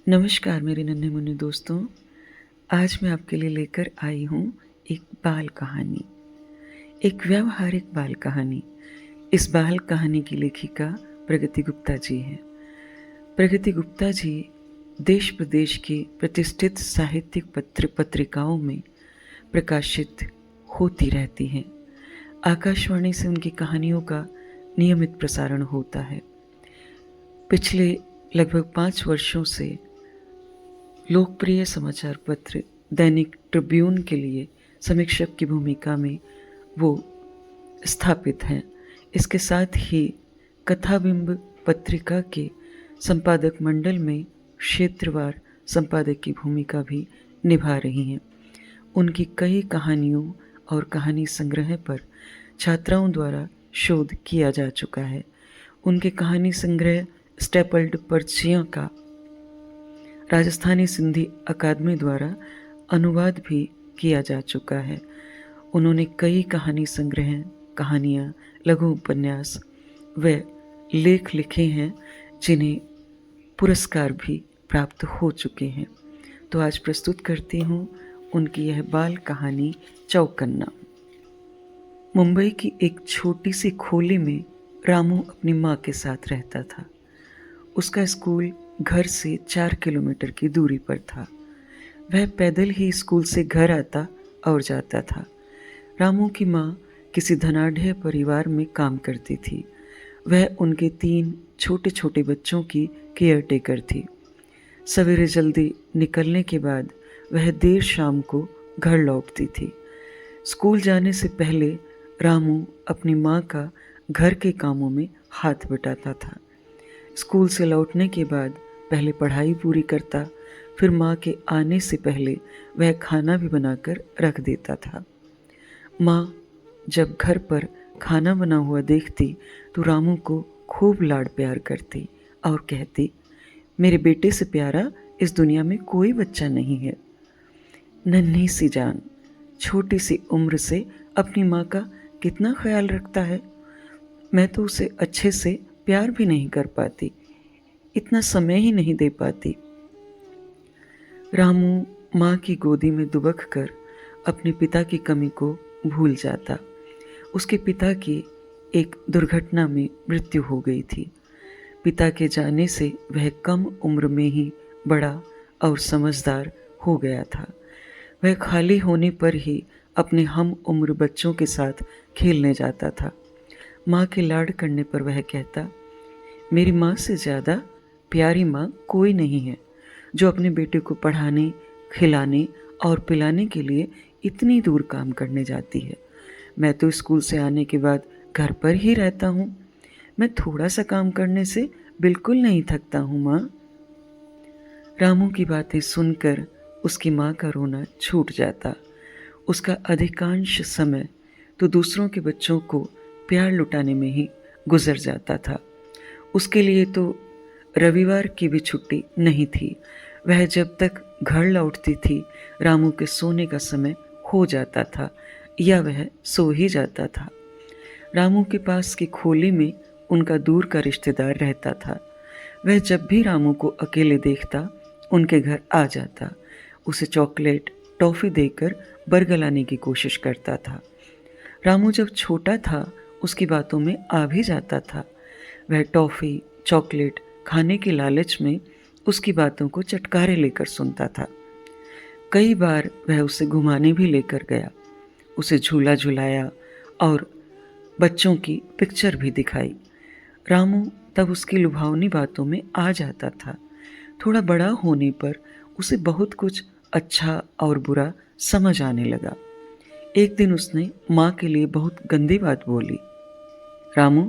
नमस्कार मेरे नन्हे मुन्ने दोस्तों। आज मैं आपके लिए लेकर आई हूँ एक बाल कहानी, एक व्यावहारिक बाल कहानी। इस बाल कहानी की लेखिका प्रगति गुप्ता जी हैं। प्रगति गुप्ता जी देश प्रदेश की प्रतिष्ठित साहित्यिक पत्रिकाओं में प्रकाशित होती रहती हैं। आकाशवाणी से उनकी कहानियों का नियमित प्रसारण होता है। पिछले लगभग 5 वर्षों से लोकप्रिय समाचार पत्र दैनिक ट्रिब्यून के लिए समीक्षक की भूमिका में वो स्थापित हैं। इसके साथ ही कथाबिंब पत्रिका के संपादक मंडल में क्षेत्रवार संपादक की भूमिका भी निभा रही हैं। उनकी कई कहानियों और कहानी संग्रह पर छात्राओं द्वारा शोध किया जा चुका है। उनके कहानी संग्रह स्टेपल्ड पर्चियाँ का राजस्थानी सिंधी अकादमी द्वारा अनुवाद भी किया जा चुका है। उन्होंने कई कहानी संग्रह, कहानियाँ, लघु उपन्यास व लेख लिखे हैं जिन्हें पुरस्कार भी प्राप्त हो चुके हैं। तो आज प्रस्तुत करती हूँ उनकी यह बाल कहानी चौकन्ना। मुंबई की एक छोटी सी खोली में रामू अपनी माँ के साथ रहता था। उसका स्कूल घर से 4 किलोमीटर की दूरी पर था। वह पैदल ही स्कूल से घर आता और जाता था। रामू की माँ किसी धनाढ्य परिवार में काम करती थी। वह उनके 3 छोटे छोटे बच्चों की केयर टेकर थी। सवेरे जल्दी निकलने के बाद वह देर शाम को घर लौटती थी। स्कूल जाने से पहले रामू अपनी माँ का घर के कामों में हाथ बटाता था। स्कूल से लौटने के बाद पहले पढ़ाई पूरी करता, फिर माँ के आने से पहले वह खाना भी बनाकर रख देता था। माँ जब घर पर खाना बना हुआ देखती तो रामू को खूब लाड प्यार करती और कहती, मेरे बेटे से प्यारा इस दुनिया में कोई बच्चा नहीं है। नन्ही सी जान, छोटी सी उम्र से अपनी माँ का कितना ख्याल रखता है। मैं तो उसे अच्छे से प्यार भी नहीं कर पाती, इतना समय ही नहीं दे पाती। रामू माँ की गोदी में दुबक कर अपने पिता की कमी को भूल जाता। उसके पिता की एक दुर्घटना में मृत्यु हो गई थी। पिता के जाने से वह कम उम्र में ही बड़ा और समझदार हो गया था। वह खाली होने पर ही अपने हम उम्र बच्चों के साथ खेलने जाता था। माँ के लाड करने पर वह कहता, मेरी माँ से ज़्यादा प्यारी माँ कोई नहीं है जो अपने बेटे को पढ़ाने, खिलाने और पिलाने के लिए इतनी दूर काम करने जाती है। मैं तो स्कूल से आने के बाद घर पर ही रहता हूँ। मैं थोड़ा सा काम करने से बिल्कुल नहीं थकता हूँ माँ। रामू की बातें सुनकर उसकी माँ का रोना छूट जाता। उसका अधिकांश समय तो दूसरों के बच्चों को प्यार लुटाने में ही गुजर जाता था। उसके लिए तो रविवार की भी छुट्टी नहीं थी। वह जब तक घर लौटती थी रामू के सोने का समय हो जाता था या वह सो ही जाता था। रामू के पास की खोली में उनका दूर का रिश्तेदार रहता था। वह जब भी रामू को अकेले देखता उनके घर आ जाता, उसे चॉकलेट, टॉफ़ी देकर बरगलाने की कोशिश करता था। रामू जब छोटा था उसकी बातों में आ भी जाता था। वह टॉफ़ी, चॉकलेट खाने के लालच में उसकी बातों को चटकारे लेकर सुनता था। कई बार वह उसे घुमाने भी लेकर गया, उसे झूला झुलाया और बच्चों की पिक्चर भी दिखाई। रामू तब उसकी लुभावनी बातों में आ जाता था। थोड़ा बड़ा होने पर उसे बहुत कुछ अच्छा और बुरा समझ आने लगा। एक दिन उसने माँ के लिए बहुत गंदी बात बोली, रामू,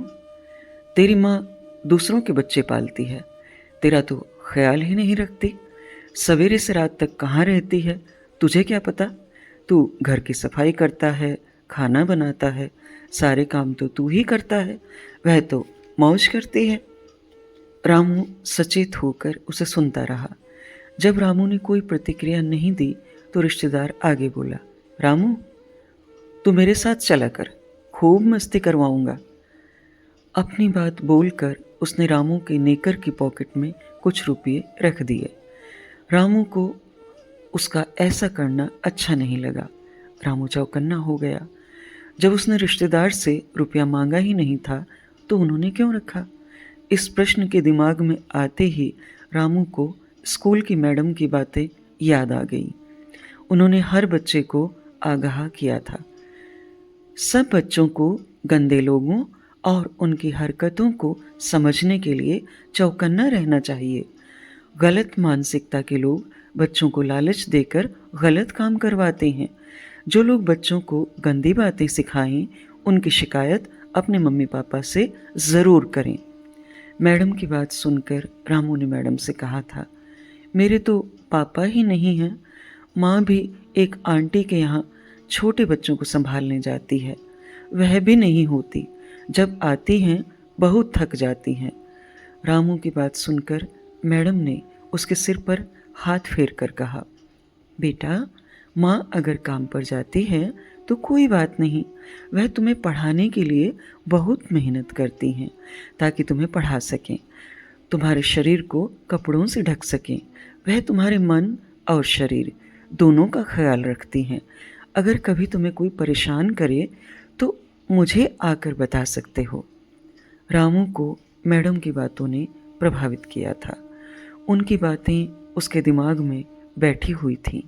तेरी माँ दूसरों के बच्चे पालती है, तेरा तो ख्याल ही नहीं रखती। सवेरे से रात तक कहाँ रहती है तुझे क्या पता। तू घर की सफाई करता है, खाना बनाता है, सारे काम तो तू ही करता है, वह तो मौज करती है। रामू सचेत होकर उसे सुनता रहा। जब रामू ने कोई प्रतिक्रिया नहीं दी तो रिश्तेदार आगे बोला, रामू, तू मेरे साथ चला कर, खूब मस्ती करवाऊंगा। अपनी बात बोलकर उसने रामू के नेकर की पॉकेट में कुछ रुपये रख दिए। रामू को उसका ऐसा करना अच्छा नहीं लगा। रामू चौकन्ना हो गया। जब उसने रिश्तेदार से रुपया मांगा ही नहीं था तो उन्होंने क्यों रखा? इस प्रश्न के दिमाग में आते ही रामू को स्कूल की मैडम की बातें याद आ गई। उन्होंने हर बच्चे को आगाह किया था, सब बच्चों को गंदे लोगों और उनकी हरकतों को समझने के लिए चौकन्ना रहना चाहिए। गलत मानसिकता के लोग बच्चों को लालच देकर गलत काम करवाते हैं। जो लोग बच्चों को गंदी बातें सिखाएं, उनकी शिकायत अपने मम्मी पापा से ज़रूर करें। मैडम की बात सुनकर रामू ने मैडम से कहा था, मेरे तो पापा ही नहीं हैं, माँ भी एक आंटी के यहाँ छोटे बच्चों को संभालने जाती है, वह भी नहीं होती, जब आती हैं बहुत थक जाती हैं। रामू की बात सुनकर मैडम ने उसके सिर पर हाथ फेर कर कहा, बेटा, माँ अगर काम पर जाती है तो कोई बात नहीं, वह तुम्हें पढ़ाने के लिए बहुत मेहनत करती हैं ताकि तुम्हें पढ़ा सकें, तुम्हारे शरीर को कपड़ों से ढक सकें। वह तुम्हारे मन और शरीर दोनों का ख्याल रखती हैं। अगर कभी तुम्हें कोई परेशान करे तो मुझे आकर बता सकते हो। रामू को मैडम की बातों ने प्रभावित किया था। उनकी बातें उसके दिमाग में बैठी हुई थीं।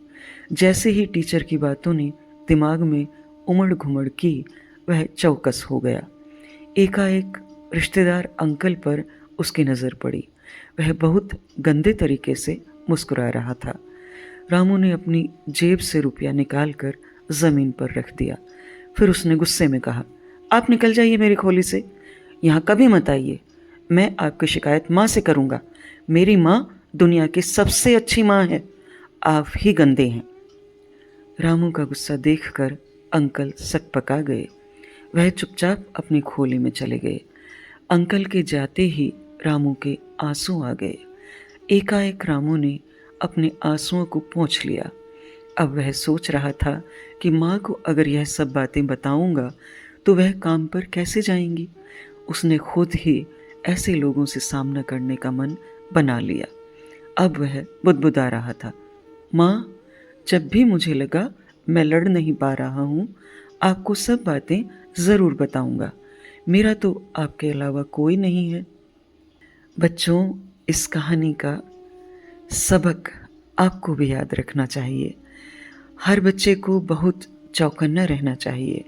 जैसे ही टीचर की बातों ने दिमाग में उमड़ घुमड़ की, वह चौकस हो गया। एकाएक रिश्तेदार अंकल पर उसकी नज़र पड़ी। वह बहुत गंदे तरीके से मुस्कुरा रहा था। रामू ने अपनी जेब से रुपया निकालकर ज़मीन पर रख दिया। फिर उसने गुस्से में कहा, आप निकल जाइए मेरी खोली से, यहाँ कभी मत आइए। मैं आपकी शिकायत माँ से करूँगा। मेरी माँ दुनिया की सबसे अच्छी माँ है, आप ही गंदे हैं। रामू का गुस्सा देखकर अंकल सकपका गए। वह चुपचाप अपनी खोली में चले गए। अंकल के जाते ही रामू के आंसू आ गए। एकाएक रामू ने अपने आंसुओं को पोंछ लिया। अब वह सोच रहा था कि माँ को अगर यह सब बातें बताऊंगा तो वह काम पर कैसे जाएंगी। उसने खुद ही ऐसे लोगों से सामना करने का मन बना लिया। अब वह बुदबुदा रहा था, माँ, जब भी मुझे लगा मैं लड़ नहीं पा रहा हूँ, आपको सब बातें ज़रूर बताऊंगा। मेरा तो आपके अलावा कोई नहीं है। बच्चों, इस कहानी का सबक आपको भी याद रखना चाहिए। हर बच्चे को बहुत चौकन्ना रहना चाहिए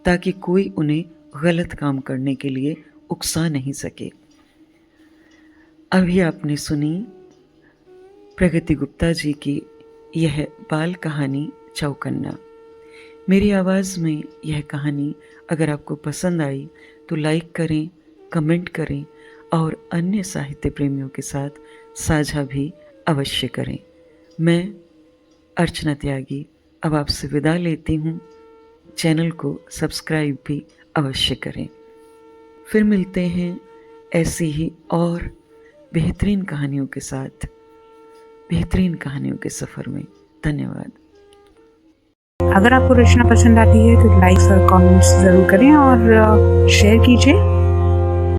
ताकि कोई उन्हें गलत काम करने के लिए उकसा नहीं सके। अभी आपने सुनी प्रगति गुप्ता जी की यह बाल कहानी चौकन्ना। मेरी आवाज़ में यह कहानी अगर आपको पसंद आई तो लाइक करें, कमेंट करें और अन्य साहित्य प्रेमियों के साथ साझा भी अवश्य करें। मैं अर्चना त्यागी अब आपसे विदा लेती हूँ। चैनल को सब्सक्राइब भी अवश्य करें। फिर मिलते हैं ऐसी ही और बेहतरीन कहानियों के साथ, बेहतरीन कहानियों के सफ़र में। धन्यवाद। अगर आपको रचना पसंद आती है तो लाइक और कमेंट्स ज़रूर करें और शेयर कीजिए।